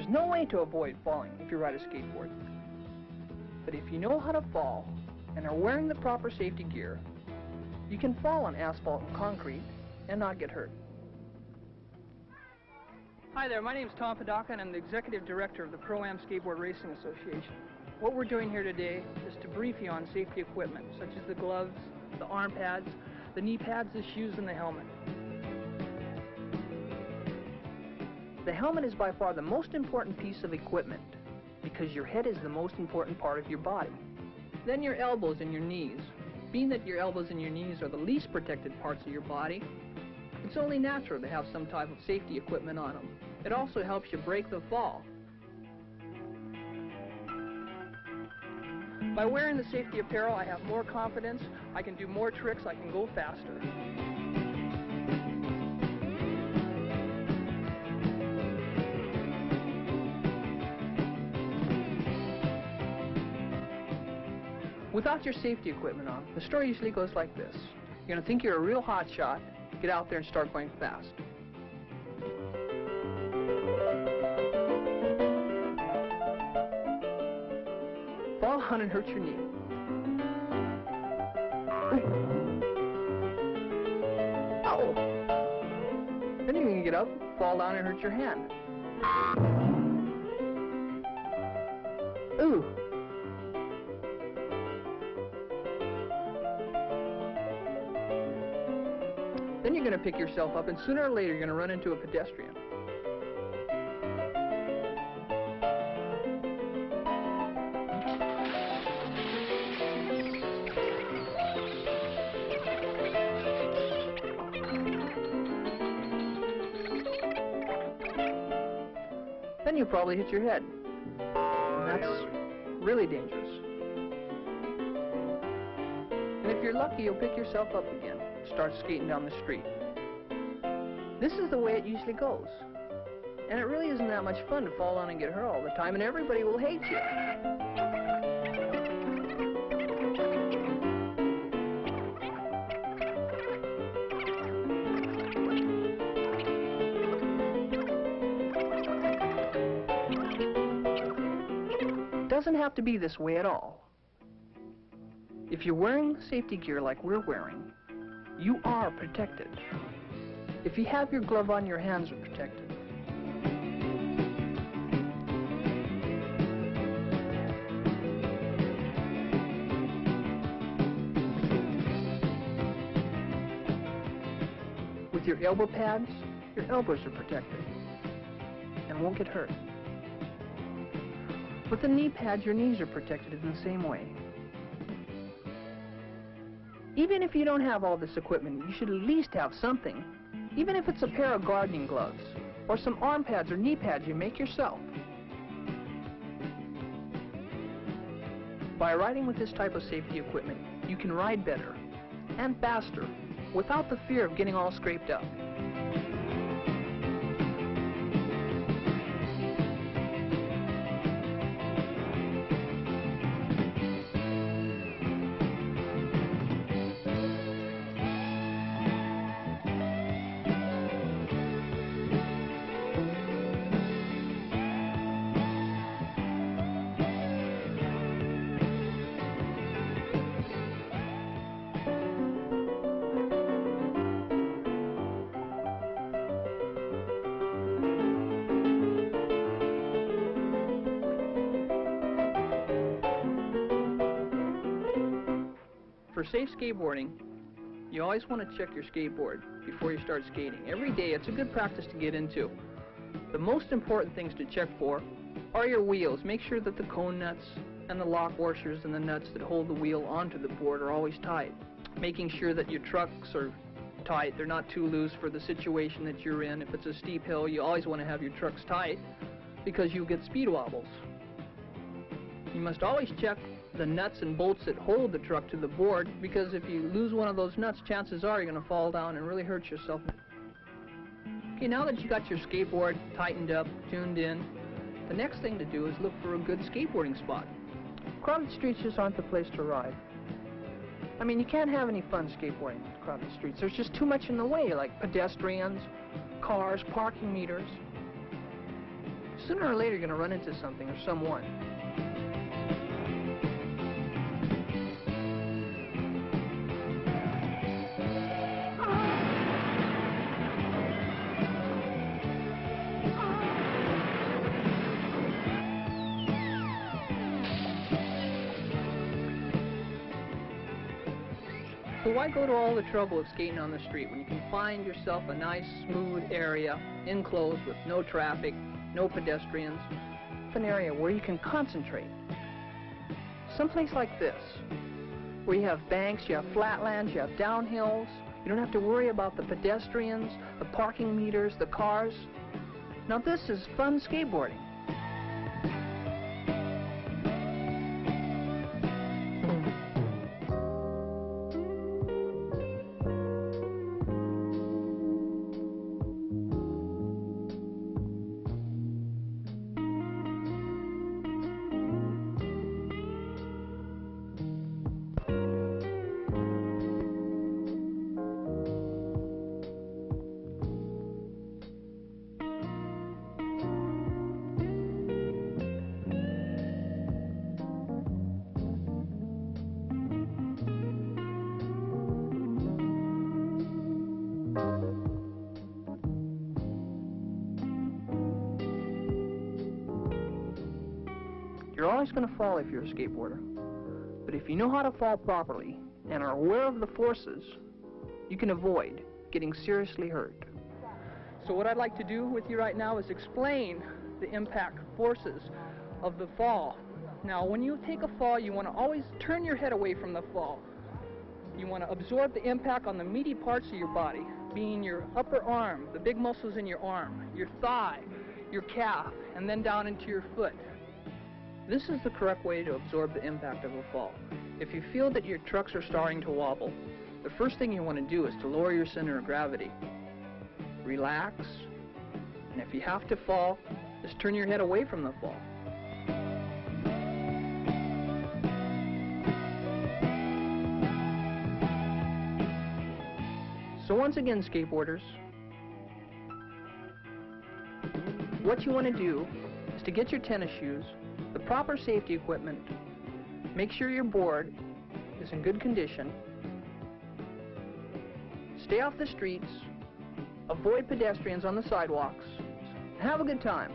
There's no way to avoid falling if you ride a skateboard. But if you know how to fall and are wearing the proper safety gear, you can fall on asphalt and concrete and not get hurt. Hi there, my name is Tom Padaka and I'm the Executive Director of the Pro-Am Skateboard Racing Association. What we're doing here today is to brief you on safety equipment, such as the gloves, the arm pads, the knee pads, the shoes, and the helmet. The helmet is by far the most important piece of equipment because your head is the most important part of your body. Then your elbows and your knees. Being that your elbows and your knees are the least protected parts of your body, it's only natural to have some type of safety equipment on them. It also helps you break the fall. By wearing the safety apparel, I have more confidence, I can do more tricks, I can go faster. Without your safety equipment on, the story usually goes like this. You're going to think you're a real hot shot, get out there and start going fast. Fall down and hurt your knee. Ow! Then you're going to get up, fall down and hurt your hand. Ooh! Then you're going to pick yourself up and sooner or later you're going to run into a pedestrian. Then you probably hit your head. And that's really dangerous. And if you're lucky, you'll pick yourself up again. Start skating down the street. This is the way it usually goes. And it really isn't that much fun to fall down and get hurt all the time, and everybody will hate you. It doesn't have to be this way at all. If you're wearing safety gear like we're wearing, you are protected. If you have your glove on, your hands are protected. With your elbow pads, your elbows are protected and won't get hurt. With the knee pads, your knees are protected in the same way. Even if you don't have all this equipment, you should at least have something, even if it's a pair of gardening gloves, or some arm pads or knee pads you make yourself. By riding with this type of safety equipment, you can ride better and faster without the fear of getting all scraped up. For safe skateboarding, you always want to check your skateboard before you start skating. Every day, it's a good practice to get into. The most important things to check for are your wheels. Make sure that the cone nuts and the lock washers and the nuts that hold the wheel onto the board are always tight. Making sure that your trucks are tight, they're not too loose for the situation that you're in. If it's a steep hill, you always want to have your trucks tight because you'll get speed wobbles. You must always check the nuts and bolts that hold the truck to the board, because if you lose one of those nuts, chances are you're going to fall down and really hurt yourself. Okay, now that you got your skateboard tightened up, tuned in, the next thing to do is look for a good skateboarding spot. Crowded streets just aren't the place to ride. I mean, you can't have any fun skateboarding in crowded streets. There's just too much in the way, like pedestrians, cars, parking meters. sooner or later you're going to run into something or someone. So why go to all the trouble of skating on the street when you can find yourself a nice, smooth area, enclosed with no traffic, no pedestrians, an area where you can concentrate. Someplace like this, where you have banks, you have flatlands, you have downhills. You don't have to worry about the pedestrians, the parking meters, the cars. Now this is fun skateboarding. You're always going to fall if you're a skateboarder. But if you know how to fall properly and are aware of the forces, you can avoid getting seriously hurt. So what I'd like to do with you right now is explain the impact forces of the fall. Now, when you take a fall, you want to always turn your head away from the fall. You want to absorb the impact on the meaty parts of your body, being your upper arm, the big muscles in your arm, your thigh, your calf, and then down into your foot. This is the correct way to absorb the impact of a fall. If you feel that your trucks are starting to wobble, the first thing you want to do is to lower your center of gravity. Relax, and if you have to fall, just turn your head away from the fall. So once again, skateboarders, what you want to do is to get your tennis shoes, the proper safety equipment, make sure your board is in good condition, stay off the streets, avoid pedestrians on the sidewalks, and have a good time.